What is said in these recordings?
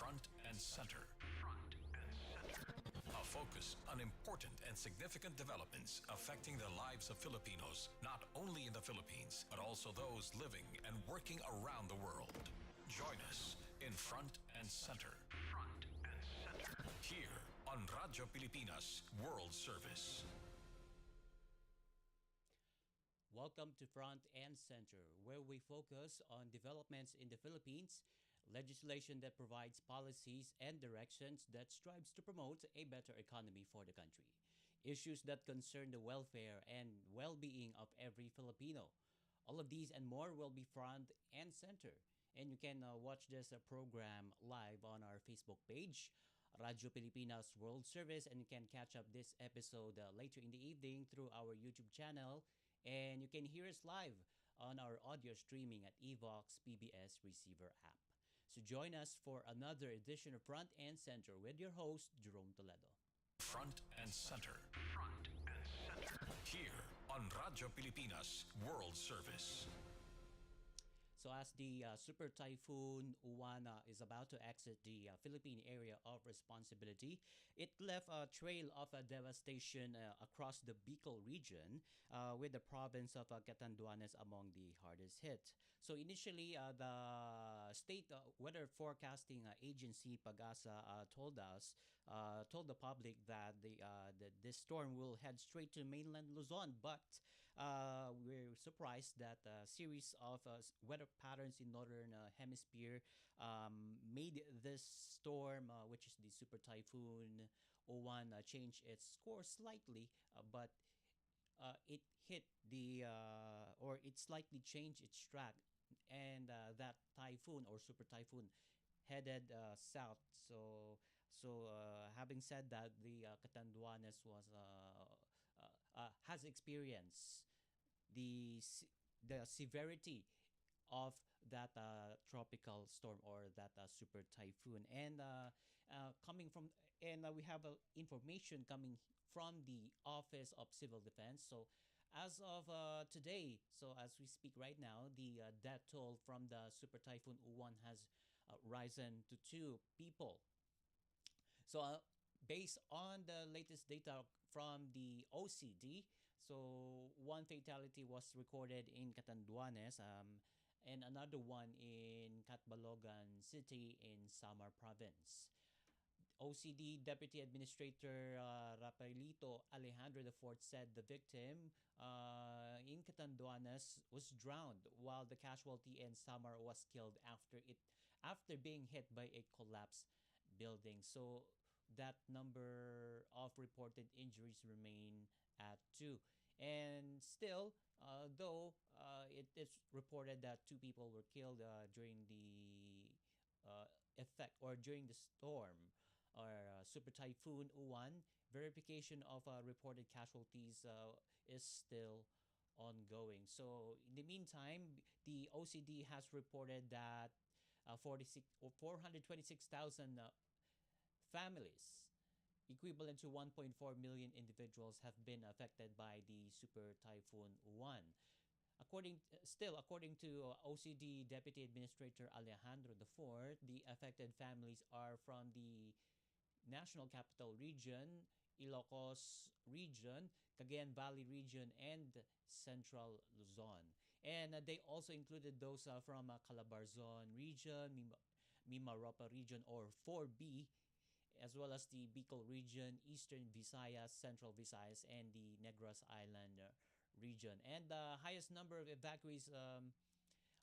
Front and Center. Front and Center. A focus on important and significant developments affecting the lives of Filipinos, not only in the Philippines, but also those living and working around the world. Join us in Front and Center. Front and Center. Here on Radyo Pilipinas World Service. Welcome to Front and Center, where we focus on developments in the Philippines, legislation that provides policies and directions that strives to promote a better economy for the country, issues that concern the welfare and well-being of every Filipino. All of these and more will be Front and Center. And you can watch this program live on our Facebook page, Radyo Pilipinas World Service, and you can catch up this episode later in the evening through our YouTube channel. And you can hear us live on our audio streaming at Evox PBS Receiver app. So join us for another edition of Front and Center with your host, Jerome Toledo. Front and Center. Front and Center. Here on Radyo Pilipinas World Service. So as the Super Typhoon Uwan is about to exit the Philippine area of responsibility, it left a trail of devastation across the Bicol region, with the province of Catanduanes among the hardest hit. So initially, the state weather forecasting agency Pagasa told the public that this storm will head straight to mainland Luzon, but we're surprised that a series of weather patterns in northern hemisphere made this storm, which is the super typhoon Uwan, change its course slightly, but it hit the or it slightly changed its track, and that typhoon or super typhoon headed south. So having said that, the Catanduanes has experienced the severity of that tropical storm or that super typhoon, and coming from and we have information coming from the Office of Civil Defense. So as of today, so as we speak right now, the death toll from the super typhoon Uwan has risen to 2 people. So based on the latest data from the OCD, so one fatality was recorded in Catanduanes, and another one in Catbalogan City in Samar Province. OCD Deputy Administrator Rafaelito Alejandro IV said the victim in Catanduanes was drowned, while the casualty in Samar was killed after being hit by a collapsed building. So that number of reported injuries remain at 2. And still, though it is reported that 2 people were killed during the effect or during the storm or super typhoon Uwan, verification of reported casualties is still ongoing. So in the meantime, the OCD has reported that 426,000 families, equivalent to 1.4 million individuals, have been affected by the super typhoon Uwan. According to OCD Deputy Administrator Alejandro IV, the affected families are from the National Capital Region, Ilocos Region, Cagayan Valley Region, and Central Luzon. And they also included those from Calabarzon Region, Mimaropa Region or 4B, as well as the Bicol Region, Eastern Visayas, Central Visayas, and the Negros Island region. And the highest number of evacuees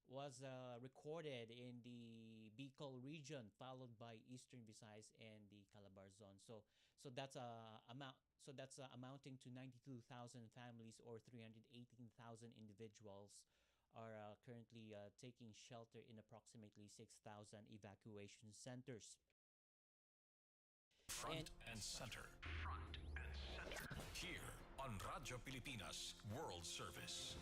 was recorded in the Bicol region, followed by Eastern Visayas and the Calabarzon. So that's amounting to 92,000 families or 318,000 individuals are currently taking shelter in approximately 6,000 evacuation centers. Front and Center. Front and Center. Here on Radyo Pilipinas World Service.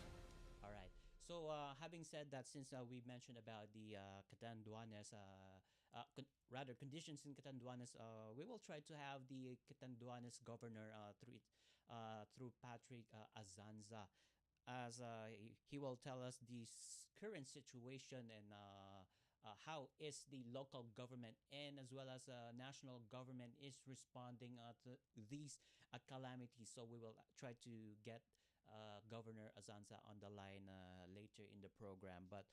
All right. So having said that, since we mentioned about the Catanduanes, conditions in Catanduanes, we will try to have the Catanduanes governor through Patrick Azanza, as he will tell us the current situation and how is the local government and as well as national government is responding to these calamities. So we will try to get Governor Azanza on the line later in the program. But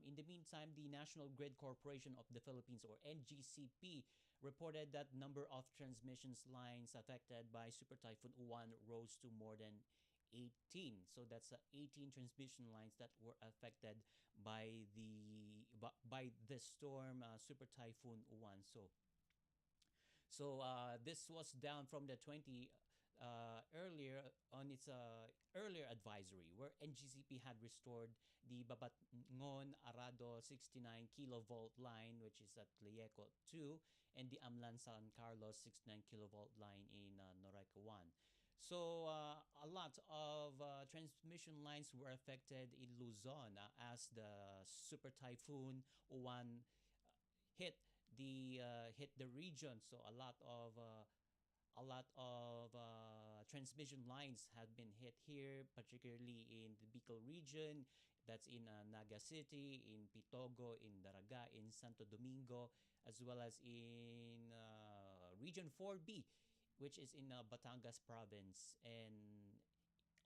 in the meantime, the National Grid Corporation of the Philippines, or NGCP, reported that number of transmissions lines affected by Super Typhoon Uwan rose to more than 18. So that's 18 transmission lines that were affected by the storm Super Typhoon Uwan. So this was down from the 20 earlier on its earlier advisory, where NGCP had restored the Babatngon Arado 69 kilovolt line, which is at Leyeco 2, and the Amlan San Carlos 69 kilovolt line in Noreca 1. So a lot of transmission lines were affected in Luzon as the super typhoon Uwan hit the region. So a lot of transmission lines have been hit here, particularly in the Bicol region. That's in Naga City, in Pitogo, in Daraga, in Santo Domingo, as well as in Region 4B, which is in Batangas province. And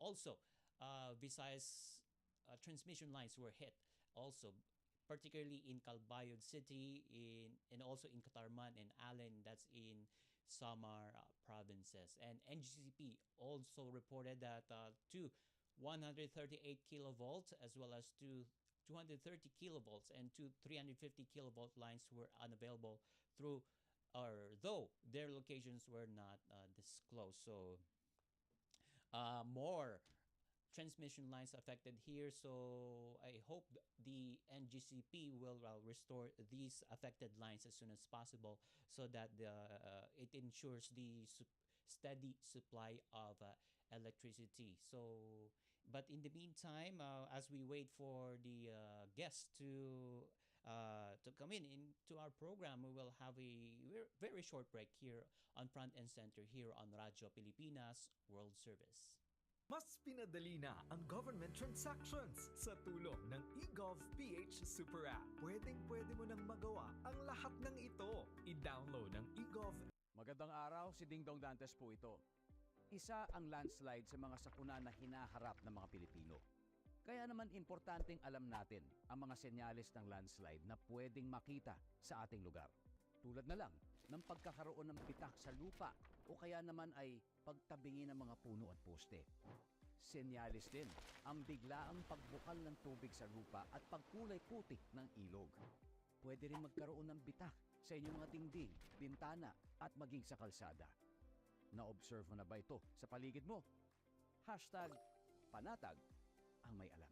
also, Visayas transmission lines were hit also, particularly in Calbayog City, and also in Catarman and Allen, that's in Samar provinces. And NGCP also reported that two 138 kilovolts as well as two 230 kilovolts and two 350 kilovolt lines were unavailable through or though their locations were not disclosed. So more transmission lines affected here. So I hope the NGCP will restore these affected lines as soon as possible, so that it ensures the steady supply of electricity. So, but in the meantime, as we wait for the guests to come in into our program, we will have a very short break here on Front and Center here on Radyo Pilipinas World Service. Mas pinadali na ang government transactions sa tulong ng eGov PH Super App. Pwedeng-pwede mo nang magawa ang lahat ng ito. I-download ang eGov. Magandang araw, si Dingdong Dantes po ito. Isa ang landslide sa mga sakuna na hinaharap ng mga Pilipino. Kaya naman importanteng alam natin ang mga senyales ng landslide na pwedeng makita sa ating lugar. Tulad na lang ng pagkakaroon ng bitak sa lupa o kaya naman ay pagtabingi ng mga puno at poste. Senyalis din ang biglaang pagbukal ng tubig sa lupa at pagkulay puti ng ilog. Pwede rin magkaroon ng bitak sa inyong mga dingding, bintana at maging sa kalsada. Na-observe mo na ba ito sa paligid mo? #panatag ang may alam.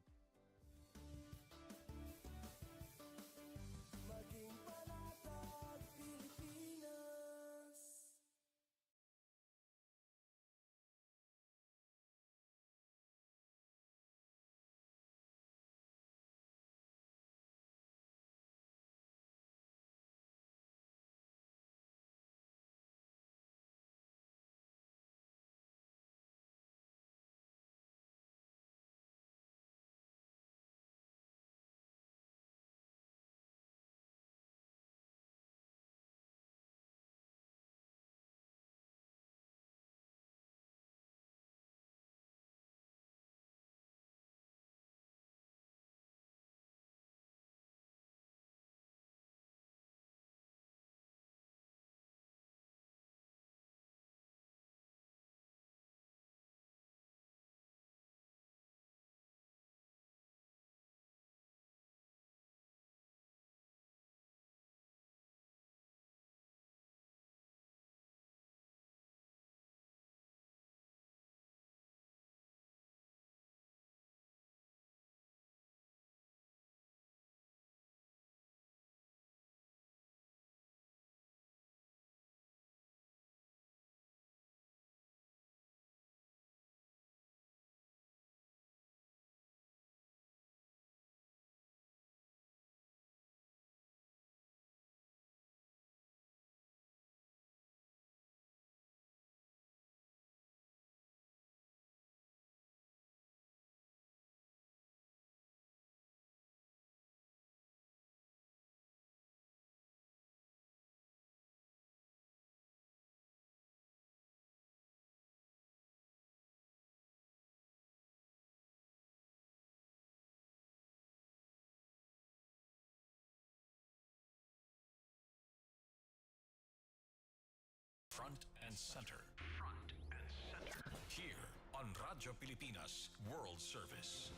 Front and Center. Front and Center. Here on Radyo Pilipinas World Service.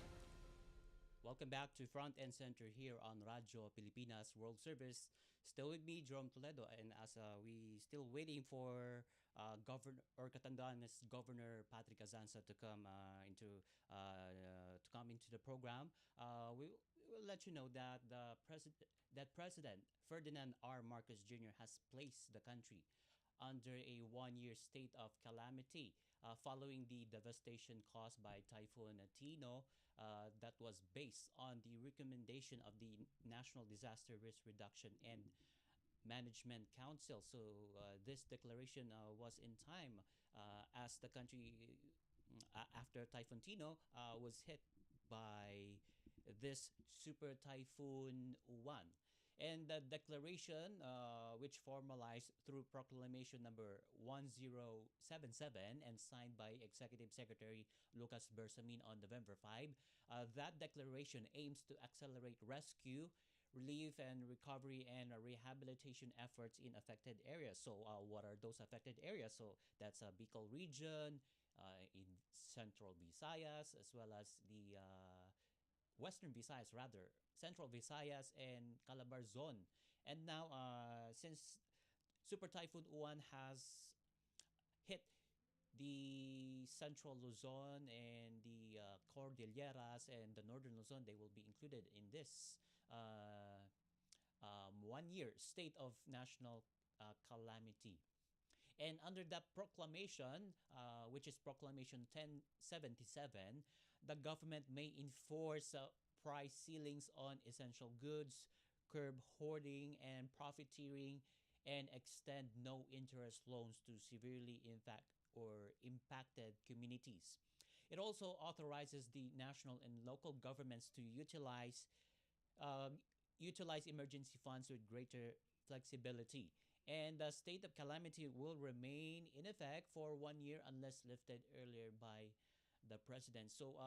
Welcome back to Front and Center here on Radyo Pilipinas World Service. Still with me, Jerome Toledo, and as we still waiting for Governor or Catanduanes Governor Patrick Azanza to come to come into the program, we will let you know that President Ferdinand R. Marcos Jr. has placed the country under a one-year state of calamity following the devastation caused by Typhoon Tino that was based on the recommendation of the National Disaster Risk Reduction and Management Council. So this declaration was in time as the country, after Typhoon Tino was hit by this super typhoon Uwan. And the declaration, which formalized through proclamation number 1077 and signed by Executive Secretary Lucas Bersamin on November 5, that declaration aims to accelerate rescue, relief and recovery and rehabilitation efforts in affected areas. So, what are those affected areas? So, that's Bicol region, in Central Visayas, as well as the Western Visayas, rather, Central Visayas and Calabar zone. And now, since Super Typhoon Uwan has hit the Central Luzon and the Cordilleras and the Northern Luzon, they will be included in this 1 year state of national calamity. And under that proclamation, which is Proclamation 1077, the government may enforce price ceilings on essential goods, curb hoarding and profiteering, and extend no interest loans to severely impacted communities. It also authorizes the national and local governments to um, utilize emergency funds with greater flexibility. And the state of calamity will remain in effect for 1 year unless lifted earlier by the president. So,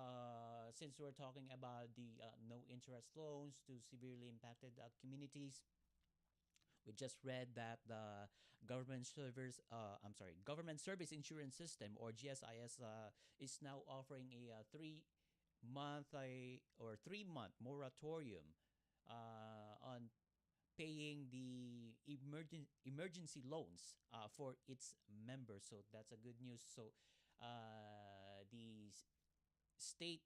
since we're talking about the no interest loans to severely impacted communities, we just read that the Government Service Insurance System or GSIS is now offering a 3 month moratorium on paying the emergency loans for its members. So that's a good news. So the state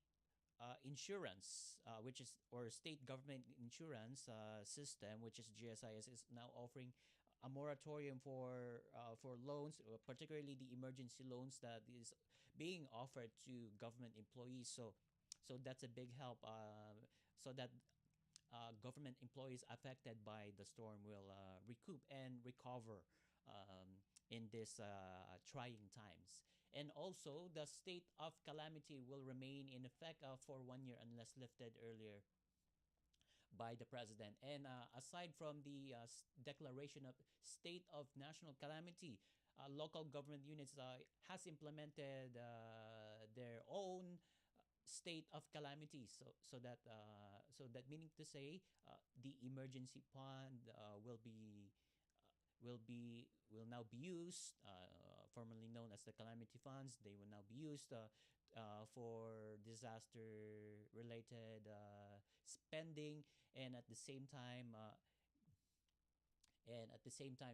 insurance, which is or state government insurance system, which is GSIS, is now offering a moratorium for loans, particularly the emergency loans that is being offered to government employees. So that's a big help. So that government employees affected by the storm will recoup and recover in this trying times. And also, the state of calamity will remain in effect for 1 year unless lifted earlier by the president. And aside from the declaration of state of national calamity, local government units has implemented their own state of calamity. So that meaning to say, the emergency fund will now be used, formerly known as the calamity funds. They will now be used for disaster related spending, and at the same time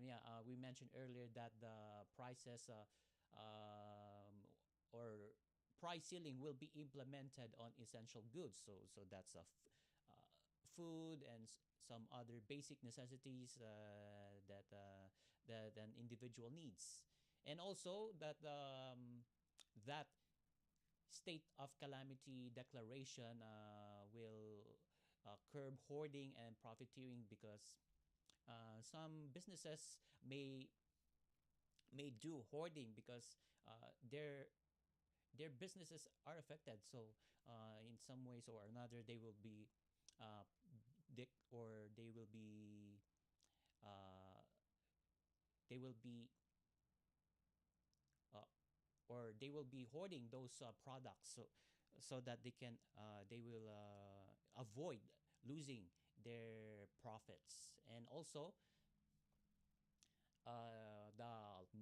yeah, we mentioned earlier that the prices or price ceiling will be implemented on essential goods. So that's food and some other basic necessities that an individual needs. And also that state of calamity declaration will curb hoarding and profiteering, because some businesses may do hoarding because their businesses are affected. So in some ways or another, they will be uh, they will be uh, they will be uh, they will be hoarding those products, so that they will avoid losing their profits. And also, the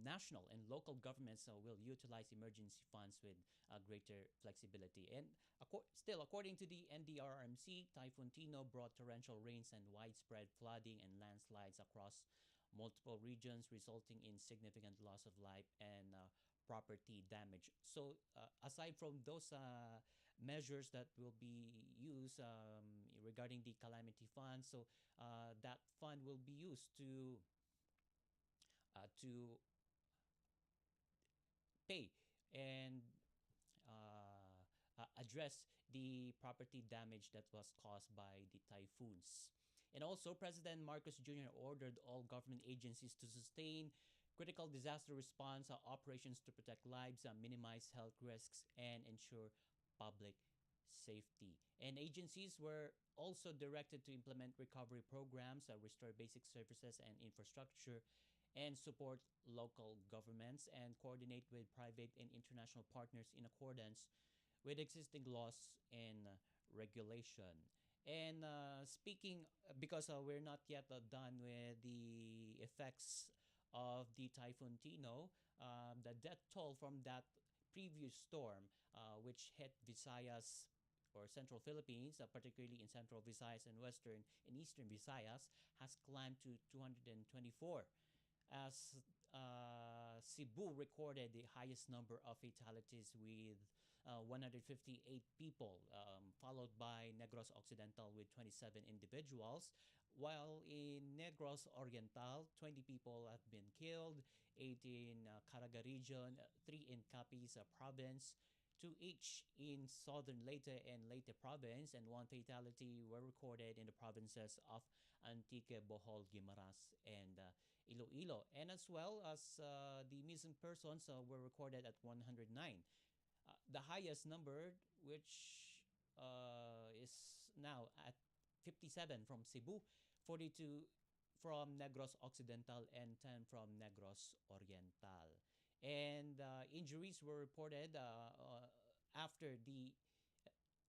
national and local governments will utilize emergency funds with greater flexibility. And still, according to the NDRRMC, Typhoon Tino brought torrential rains and widespread flooding and landslides across multiple regions, resulting in significant loss of life and property damage. So, aside from those measures that will be used regarding the calamity fund, so that fund will be used to pay and address the property damage that was caused by the typhoons. And also, President Marcos Jr. ordered all government agencies to sustain critical disaster response operations to protect lives, minimize health risks, and ensure public safety. And agencies were also directed to implement recovery programs, restore basic services and infrastructure, and support local governments and coordinate with private and international partners in accordance with existing laws and regulation. And speaking, because we're not yet done with the effects of the Typhoon Tino, the death toll from that previous storm, which hit Visayas or Central Philippines, particularly in Central Visayas and Western and Eastern Visayas, has climbed to 224, as Cebu recorded the highest number of fatalities with 158 people, followed by Negros Occidental with 27 individuals, while in Negros Oriental, 20 people have been killed, 8 in Caraga region, 3 in Capiz province, 2 each in southern Leyte and Leyte province, and 1 fatality were recorded in the provinces of Antique, Bohol, Guimaras, and Iloilo. And as well as the missing persons were recorded at 109. The highest number, which is now at 57 from Cebu, 42 from Negros Occidental, and 10 from Negros Oriental. And injuries were reported after the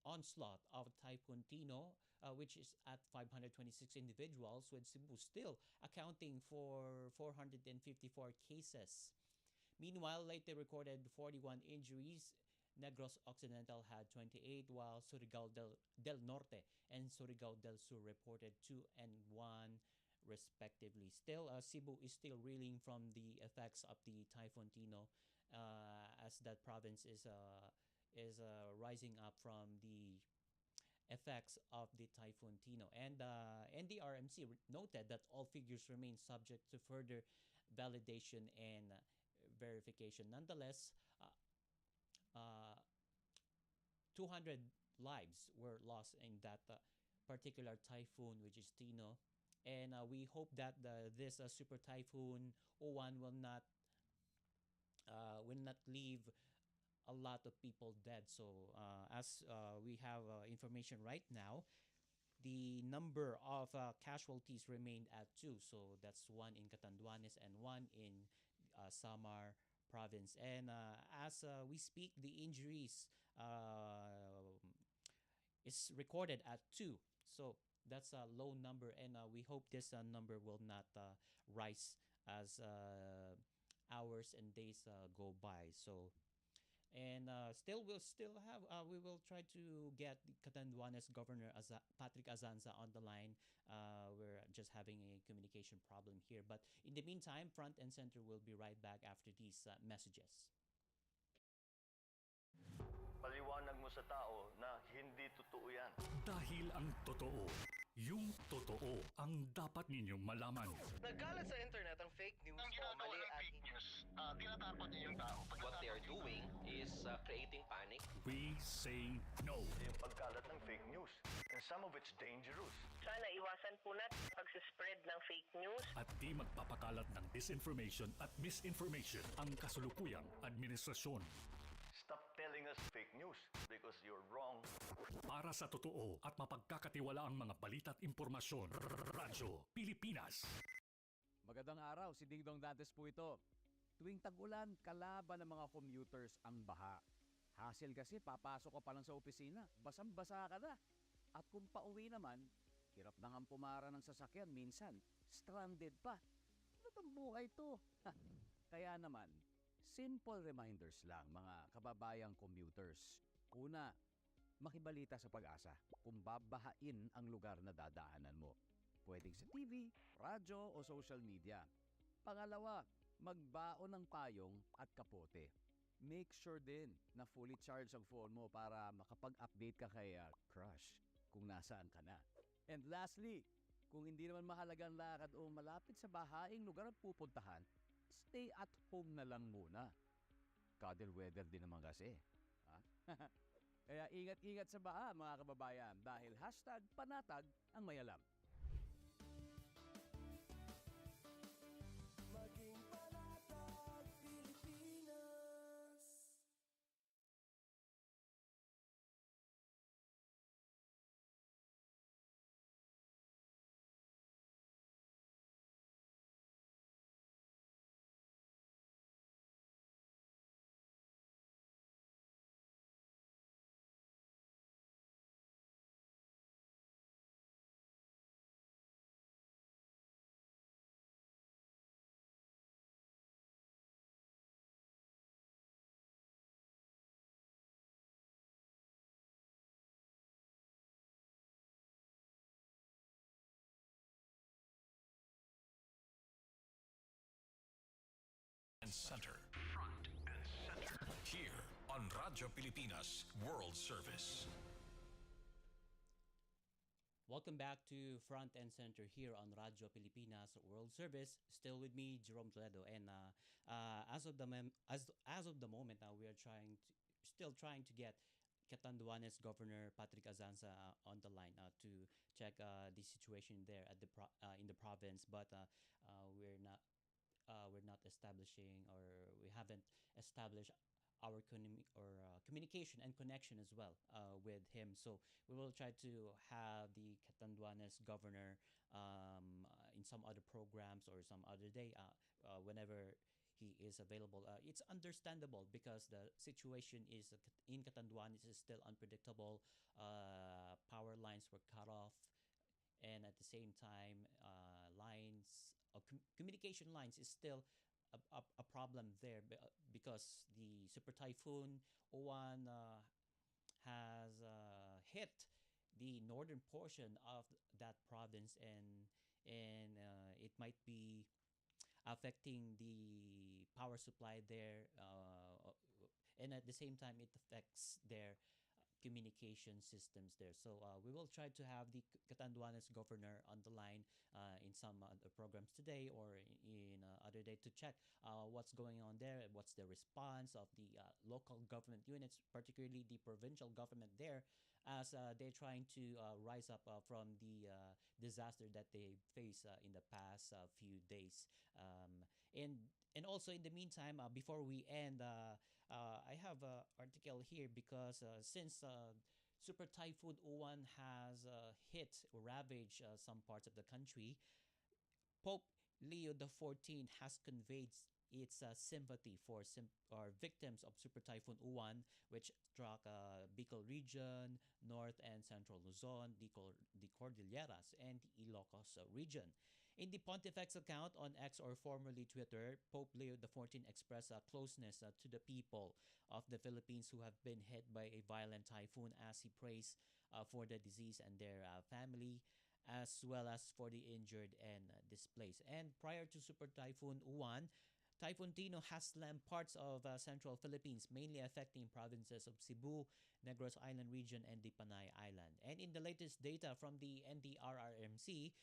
onslaught of Typhoon Tino, which is at 526 individuals, with Cebu still accounting for 454 cases. Meanwhile, Leyte recorded 41 injuries. Negros Occidental had 28, while Surigao del Norte and Surigao del Sur reported 2 and 1 respectively. Still, Cebu is still reeling from the effects of the Typhoon Tino, as that province is rising up from the effects of the Typhoon Tino. And NDRMC noted that all figures remain subject to further validation and verification. Nonetheless, 200 lives were lost in that particular typhoon, which is Tino. And we hope that this super typhoon O1 will not leave a lot of people dead. So as we have information right now, the number of casualties remained at 2. So that's 1 in Catanduanes and 1 in Samar province. And as we speak, the injuries is recorded at 2. So that's a low number, and we hope this number will not rise as hours and days go by. So, and we will try to get the Catanduanes Governor Patrick Azanza on the line. We're just having a communication problem here, but in the meantime, Front and Center will be right back after these messages. Paliwanag mo sa tao na hindi totoo yan. Dahil ang totoo, yung totoo ang dapat ninyong malaman. Nagkalat sa internet ang fake news o mali at fake news, tinatakot niyo yung tao. what they are doing is creating panic. We say no. Yung pagkalat ng fake news. And some of it's dangerous. Sana iwasan po natin pag-spread ng fake news. At di magpapakalat ng disinformation at misinformation ang kasulukuyang administrasyon. Stop telling us fake news because you're wrong. Para sa totoo at mapagkakatiwalaang mga balita at impormasyon, Radyo Pilipinas. Magandang araw, si Dingdong Dantes po ito. Tuwing tag-ulan, kalaban ng mga commuters ang baha. Hassle kasi, papasok ka pa lang sa opisina, basang-basa ka na. At kung pauwi naman, hirap na nga pumara ng sasakyan, minsan stranded pa. Ano bang buhay to? Kaya naman, simple reminders lang mga kababayang commuters. Una, makibalita sa pag-asa kung babahain ang lugar na dadaanan mo. Pwedeng sa TV, radyo o social media. Pangalawa, magbaon ng payong at kapote. Make sure din na fully charged ang phone mo para makapag-update ka kay crush kung nasaan ka na. And lastly, kung hindi naman mahalagang lakad o malapit sa bahaing lugar ang pupuntahan, stay at home na lang muna. Cuddle weather din naman kasi. Ha? Kaya ingat-ingat sa baha mga kababayan dahil #panatag ang may alam. Maging panatag Pilipinas. And center. Front and center. Here on Radyo Pilipinas World Service. Welcome back to Front and Center here on Radyo Pilipinas World Service. Still with me, Jerome Toledo, and as of the moment, we are still trying to get Catanduanes Governor Patrick Azanza on the line to check the situation there at in the province, but we're not establishing, or we haven't established our communication and connection as well with him. So we will try to have the Catanduanes governor in some other programs or some other day whenever he is available. It's understandable because the situation is in Catanduanes is still unpredictable. Power lines were cut off, and at the same time communication lines is still a problem there because the super typhoon Owan has hit the northern portion of that province, and it might be affecting the power supply there, and at the same time it affects their communication systems there. So we will try to have the Catanduanes governor on the line in some other programs today or in other day to check what's going on there, what's the response of the local government units, particularly the provincial government there, as they're trying to rise up from the disaster that they faced in the past few days. And also in the meantime, before we end, I have an article here because since Super Typhoon Uwan has hit or ravaged some parts of the country, Pope Leo XIV has conveyed its sympathy for or victims of Super Typhoon Uwan, which struck Bicol region, North and Central Luzon, the Cordilleras, and the Ilocos region. In the Pontifex account on X, or formerly Twitter, Pope Leo XIV expressed closeness to the people of the Philippines who have been hit by a violent typhoon, as he prays for the deceased and their family, as well as for the injured and displaced. And prior to Super Typhoon Uwan, Typhoon Tino has slammed parts of central Philippines, mainly affecting provinces of Cebu, Negros Island region, and the Panay Island. And in the latest data from the NDRRMC,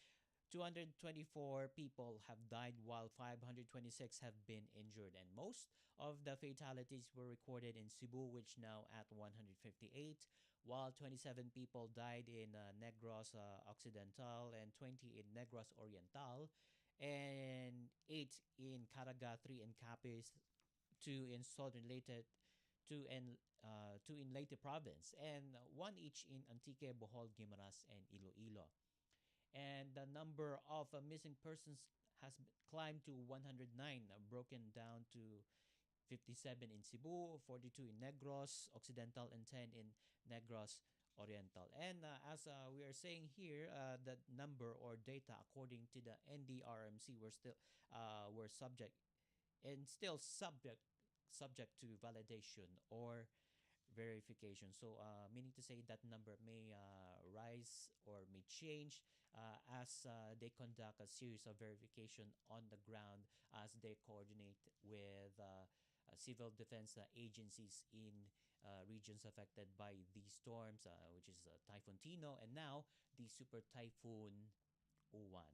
224 people have died while 526 have been injured, and most of the fatalities were recorded in Cebu, which now at 158, while 27 people died in Negros Occidental and 20 in Negros Oriental, and 8 in Caraga, 3 in Capiz, 2 in Southern Leyte, 2 in Leyte province, and 1 each in Antique, Bohol, Guimaras, and Iloilo. And the number of missing persons has climbed to 109, broken down to 57 in Cebu, 42 in Negros Occidental, and 10 in Negros Oriental. And as we are saying here, the number or data according to the NDRMC were subject and still subject to validation or verification. So, meaning to say that number may rise or may change as they conduct a series of verification on the ground as they coordinate with civil defense agencies in regions affected by these storms, which is Typhoon Tino and now the Super Typhoon Uwan.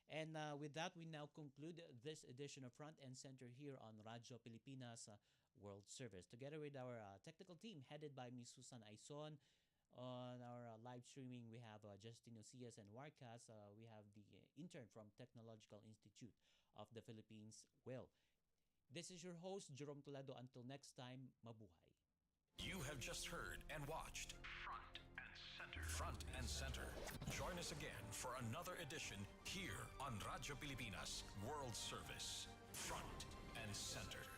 And with that, we now conclude this edition of Front and Center here on Radyo Pilipinas World Service. Together with our technical team headed by Ms. Susan Aison, on our live streaming, we have Justin Ocias and Warcas. We have the intern from Technological Institute of the Philippines, Will. This is your host, Jerome Toledo. Until next time, mabuhay. You have just heard and watched Front and Center. Front and Center. Join us again for another edition here on Radyo Pilipinas World Service. Front and Center.